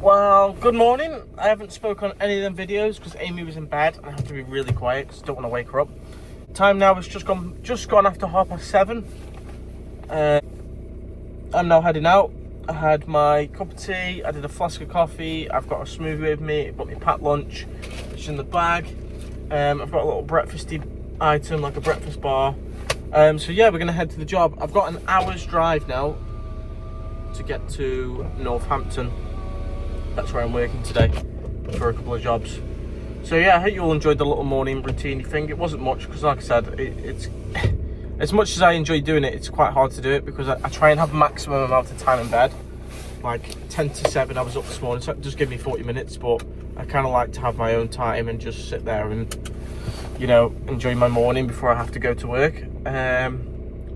Well, good morning. I haven't spoke on any of them videos because Amy was in bed and I have to be really quiet because I don't want to wake her up. Time now is just gone after 7:30. I'm now heading out. I had my cup of tea, I did a flask of coffee, I've got a smoothie with me, I've got my packed lunch, which is in the bag. I've got a little breakfasty item, like a breakfast bar. So yeah, we're gonna head to the job. I've got an hour's drive now to get to Northampton. That's where I'm working today for a couple of jobs. So yeah, I hope you all enjoyed the little morning routine thing. It wasn't much because, like I said, it's as much as I enjoy doing it, it's quite hard to do it because I try and have maximum amount of time in bed. Like 10 to 7 I was up this morning, so it just give me 40 minutes, but I kind of like to have my own time and just sit there and, you know, enjoy my morning before I have to go to work.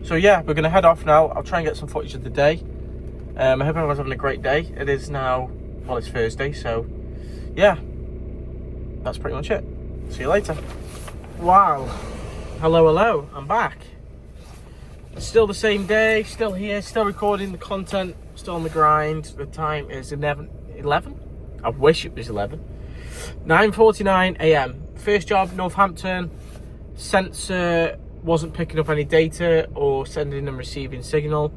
So yeah, we're going to head off now. I'll try and get some footage of the day. I hope everyone's having a great day. It is now, well, it's Thursday, so yeah, that's pretty much it. See you later. Wow. Hello, I'm back. It's still the same day, still here, still recording the content, still on the grind. The time is 11? I wish it was 11. 9:49 a.m. First job, Northampton. Sensor wasn't picking up any data or sending and receiving signal.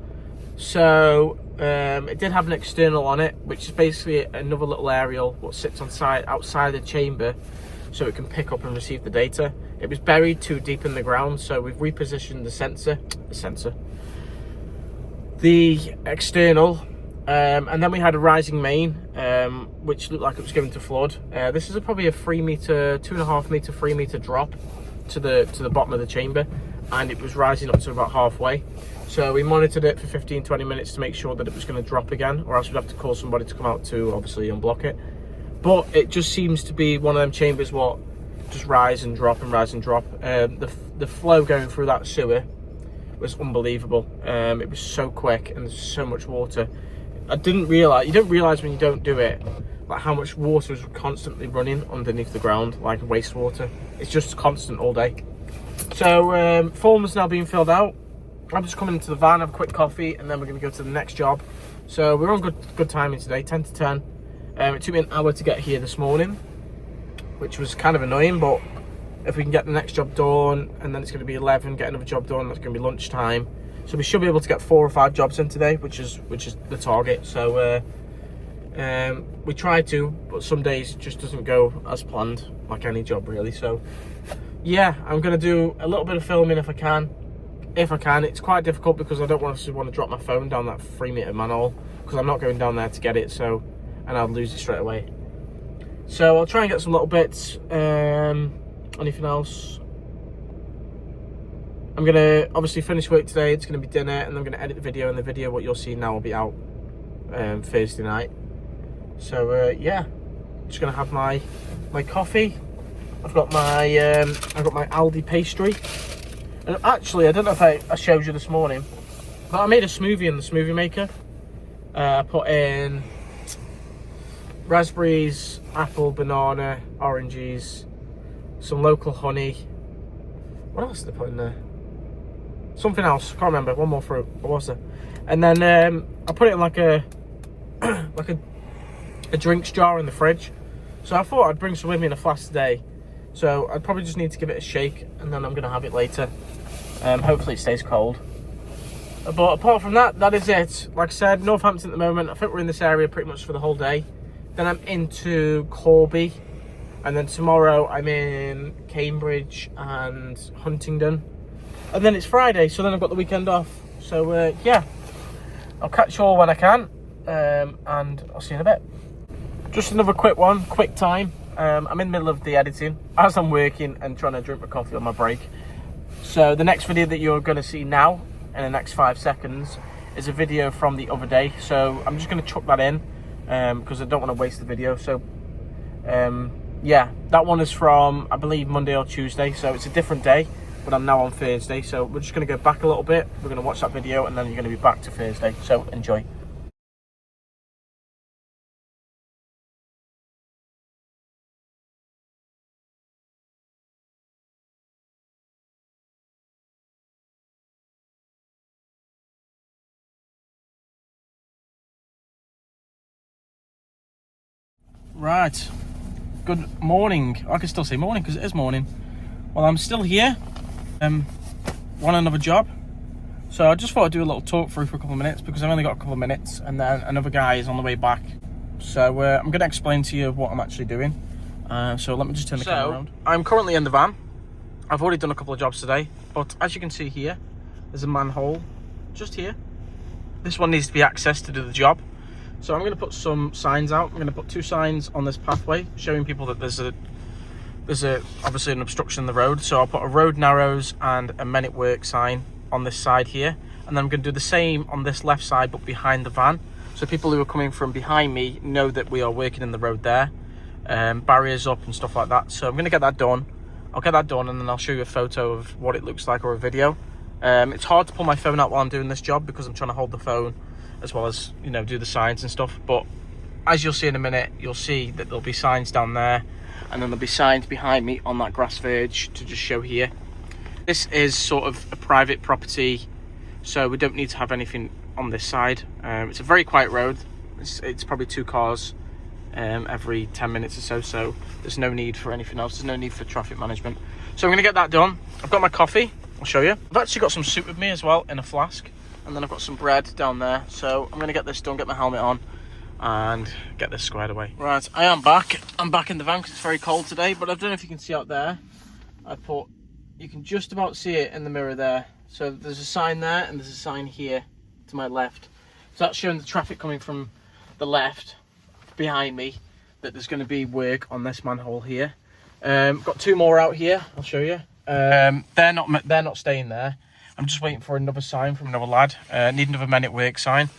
So it did have an external on it, which is basically another little aerial what sits on outside the chamber, so it can pick up and receive the data. It was buried too deep in the ground, so we've repositioned the external, and then we had a rising main, which looked like it was going to flood. This is probably a 2.5 meter, 3 meter drop to the bottom of the chamber, and it was rising up to about halfway. So we monitored it for 15-20 minutes to make sure that it was going to drop again, or else we'd have to call somebody to come out to obviously unblock it. But it just seems to be one of them chambers what just rise and drop and rise and drop. The flow going through that sewer was unbelievable. It was so quick and there's so much water. You don't realise when you don't do it, like how much water is constantly running underneath the ground, like wastewater. It's just constant all day. So form is now being filled out. I'm just coming into the van, have a quick coffee, and then we're going to go to the next job. So we're on good timing today, 10 to 10. It took me an hour to get here this morning, which was kind of annoying, but if we can get the next job done, and then it's going to be 11, get another job done, that's going to be lunchtime. So we should be able to get 4 or 5 jobs in today, which is the target. So we try to, but some days it just doesn't go as planned, like any job really. So yeah, I'm going to do a little bit of filming if I can. It's quite difficult because I don't want to drop my phone down that 3 meter manhole, because I'm not going down there to get it, so, and I'll lose it straight away. So I'll try and get some little bits. Anything else? I'm gonna obviously finish work today. It's gonna be dinner, and I'm gonna edit the video, and the video what you'll see now will be out Thursday night. So yeah, just gonna have my coffee. I've got my Aldi pastry. And actually, I don't know if I showed you this morning, but I made a smoothie in the smoothie maker. I put in raspberries, apple, banana, oranges, some local honey. What else did I put in there? Something else, can't remember. One more fruit. What was it? And then I put it in like a a drinks jar in the fridge. So I thought I'd bring some with me in a flask today. So I'd probably just need to give it a shake, and then I'm gonna have it later. Hopefully it stays cold. But apart from that, that is it. Like I said, Northampton at the moment. I think we're in this area pretty much for the whole day. Then I'm into Corby, and then tomorrow I'm in Cambridge and Huntingdon, and then it's Friday, so then I've got the weekend off. So yeah, I'll catch you all when I can, and I'll see you in a bit. Just another quick time. I'm in the middle of the editing as I'm working and trying to drink my coffee on my break. So the next video that you're going to see now in the next 5 seconds is a video from the other day. So I'm just going to chuck that in because I don't want to waste the video. So yeah, that one is from, I believe, Monday or Tuesday. So it's a different day, but I'm now on Thursday. So we're just going to go back a little bit. We're going to watch that video, and then you're going to be back to Thursday. So enjoy. Right, good morning. I can still say morning because it is morning. Well, I'm still here, on another job. So I just thought I'd do a little talk through for a couple of minutes because I've only got a couple of minutes and then another guy is on the way back. So I'm going to explain to you what I'm actually doing. So let me just turn the camera around. I'm currently in the van. I've already done a couple of jobs today, but as you can see here, there's a manhole just here. This one needs to be accessed to do the job. So I'm going to put some signs out. I'm going to put 2 signs on this pathway showing people that there's obviously an obstruction in the road. So I'll put a road narrows and a men at work sign on this side here. And then I'm going to do the same on this left side, but behind the van. So people who are coming from behind me know that we are working in the road there. Barriers up and stuff like that. So I'm going to get that done. I'll get that done and then I'll show you a photo of what it looks like or a video. It's hard to pull my phone out while I'm doing this job because I'm trying to hold the phone as well as, you know, do the signs and stuff. But as you'll see in a minute, you'll see that there'll be signs down there and then there'll be signs behind me on that grass verge to just show here. This is sort of a private property, so we don't need to have anything on this side. It's a very quiet road. It's probably 2 cars every 10 minutes or so, so there's no need for anything else. There's no need for traffic management. So I'm going to get that done. I've got my coffee. I'll show you. I've actually got some soup with me as well in a flask. And then I've got some bread down there. So I'm going to get this done, get my helmet on and get this squared away. Right, I am back. I'm back in the van because it's very cold today. But I don't know if you can see out there. You can just about see it in the mirror there. So there's a sign there and there's a sign here to my left. So that's showing the traffic coming from the left behind me that there's going to be work on this manhole here. Got 2 more out here. I'll show you. They're not staying there. I'm just waiting for another sign from another lad. Need another men at work sign.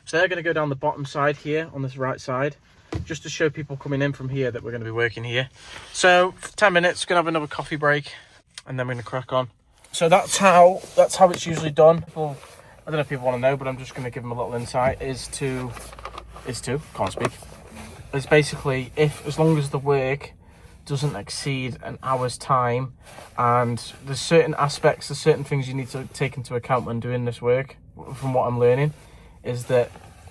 So they're going to go down the bottom side here on this right side, just to show people coming in from here that we're going to be working here. So for 10 minutes, going to have another coffee break, and then we're going to crack on. So that's how it's usually done. Well, I don't know if people want to know, but I'm just going to give them a little insight. Can't speak. It's basically as long as the work doesn't exceed an hour's time, and there's certain aspects, there's certain things you need to take into account when doing this work. From what I'm learning, is that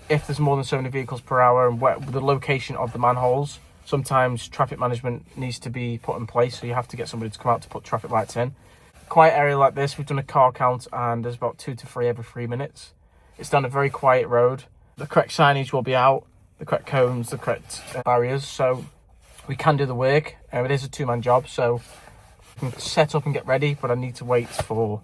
if there's more than so many vehicles per hour and the location of the manholes, sometimes traffic management needs to be put in place. So you have to get somebody to come out to put traffic lights in. Quiet area like this, we've done a car count, and there's about 2 to 3 every 3 minutes. It's down a very quiet road. The correct signage will be out, the correct cones, the correct barriers. So we can do the work. It is a 2-man job, so I can set up and get ready, but I need to wait for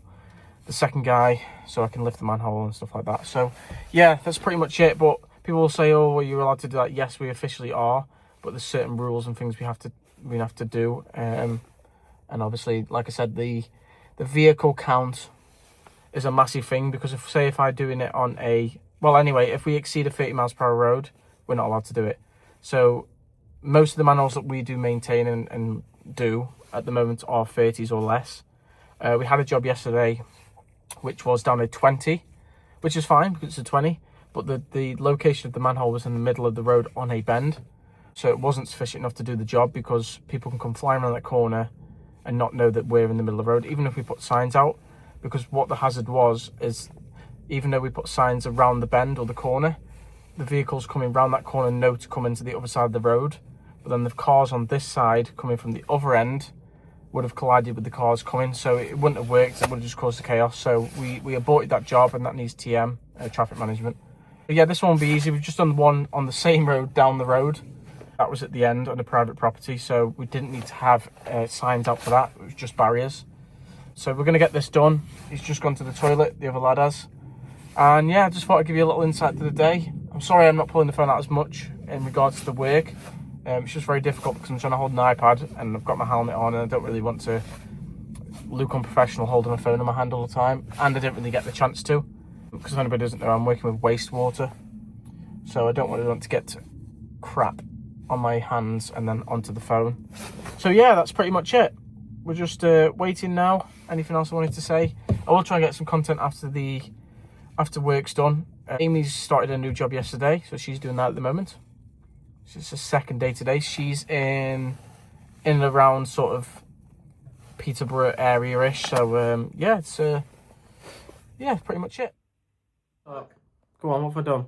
the second guy so I can lift the manhole and stuff like that. So yeah, that's pretty much it. But people will say, oh, are you allowed to do that? Yes, we officially are, but there's certain rules and things we have to do. And obviously, like I said, the vehicle count is a massive thing, because if I'm doing it on if we exceed a 30 miles per hour road, we're not allowed to do it. So most of the manholes that we do maintain and do at the moment are 30s or less. We had a job yesterday which was down a 20, which is fine because it's a 20, but the location of the manhole was in the middle of the road on a bend, so it wasn't sufficient enough to do the job, because people can come flying around that corner and not know that we're in the middle of the road, even if we put signs out. Because what the hazard is even though we put signs around the bend or the corner, the vehicles coming around that corner know to come into the other side of the road, but then the cars on this side coming from the other end would have collided with the cars coming, so it wouldn't have worked. It would have just caused the chaos. So we aborted that job, and that needs TM, traffic management. But yeah, this one will be easy. We've just done one on the same road down the road. That was at the end on a private property, so we didn't need to have signs out for that. It was just barriers. So we're going to get this done. He's just gone to the toilet, the other lad has. And yeah, I just thought I'd give you a little insight to the day. I'm sorry I'm not pulling the phone out as much in regards to the work. It's just very difficult because I'm trying to hold an iPad and I've got my helmet on, and I don't really want to look unprofessional holding my phone in my hand all the time, and I didn't really get the chance to, because if anybody doesn't know, I'm working with wastewater, so I don't really want to get crap on my hands and then onto the phone. So yeah, that's pretty much it. We're just waiting now. Anything else I wanted to say? I will try and get some content after work's done. Amy's started a new job yesterday, so she's doing that at the moment. It's the second day today. She's in and around sort of Peterborough area-ish. So yeah, it's pretty much it. Go on, what have I done?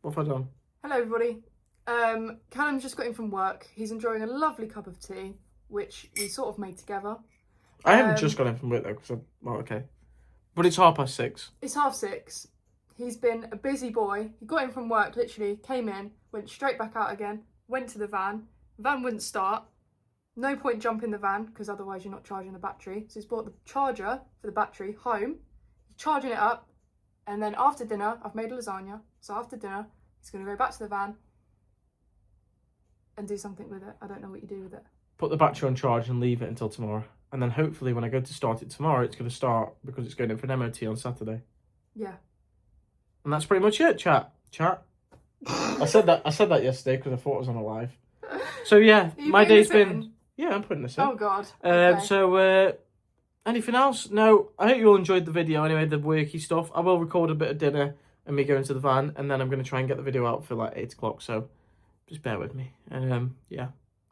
What have I done? Hello everybody. Callum's just got in from work. He's enjoying a lovely cup of tea, which we sort of made together. I haven't just got in from work though, because well, okay. But it's 6:30. It's 6:30. He's been a busy boy. He got in from work, literally came in, went straight back out again, went to the van. The van wouldn't start. No point jumping the van, because otherwise you're not charging the battery. So he's brought the charger for the battery home. He's charging it up. And then after dinner, I've made a lasagna. So after dinner, he's going to go back to the van and do something with it. I don't know what you do with it. Put the battery on charge and leave it until tomorrow. And then hopefully when I go to start it tomorrow, it's going to start because it's going in for an MOT on Saturday. Yeah. And that's pretty much it, chat. I said that yesterday because I thought I was on a live. So yeah, my day's been... Yeah, I'm putting this in. Oh God. Okay. So, anything else? No, I hope you all enjoyed the video anyway, the worky stuff. I will record a bit of dinner and me going to the van, and then I'm going to try and get the video out for like 8 o'clock, so just bear with me. Yeah.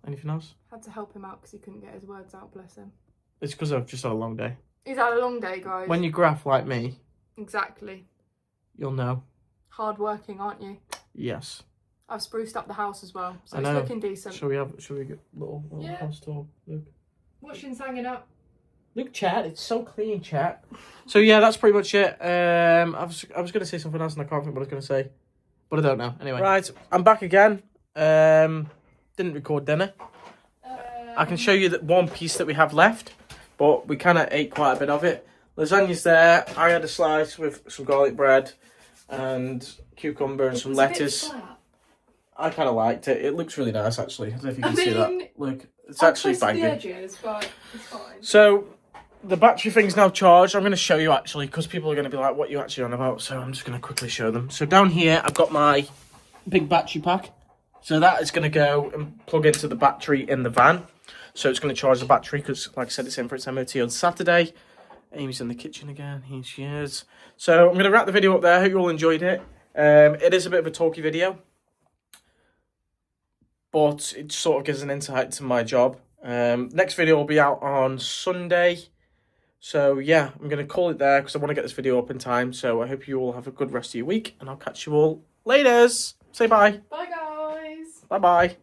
Anything else? Had to help him out because he couldn't get his words out, bless him. It's because I've just had a long day. He's had a long day, guys. When you graph like me... Exactly. You'll know. Hard working, aren't you? Yes. I've spruced up the house as well, so I it's know. looking decent. Shall we get little house tour, Luke? Washing's hanging up. Look, chat, it's so clean, chat. So yeah, that's pretty much it. I was going to say something else and I can't think what I was going to say. But I don't know. Anyway. Right, I'm back again. Didn't record dinner. I can show you that one piece that we have left, but we kind of ate quite a bit of it. Lasagna's there. I had a slice with some garlic bread and cucumber and some lettuce. I kind of liked it. It looks really nice, actually. I don't know if you can see that. Look, it's actually banging. The edges, but it's fine. So, the battery thing's now charged. I'm going to show you, actually, because people are going to be like, what are you actually on about? So, I'm just going to quickly show them. So, down here, I've got my big battery pack. So, that is going to go and plug into the battery in the van. So, it's going to charge the battery because, like I said, it's in for its MOT on Saturday. Amy's in the kitchen again. Here she is. So, I'm going to wrap the video up there. I hope you all enjoyed it. It is a bit of a talky video, but it sort of gives an insight to my job. Next video will be out on Sunday. So yeah, I'm going to call it there because I want to get this video up in time. So I hope you all have a good rest of your week and I'll catch you all later. Say bye. Bye guys. Bye bye.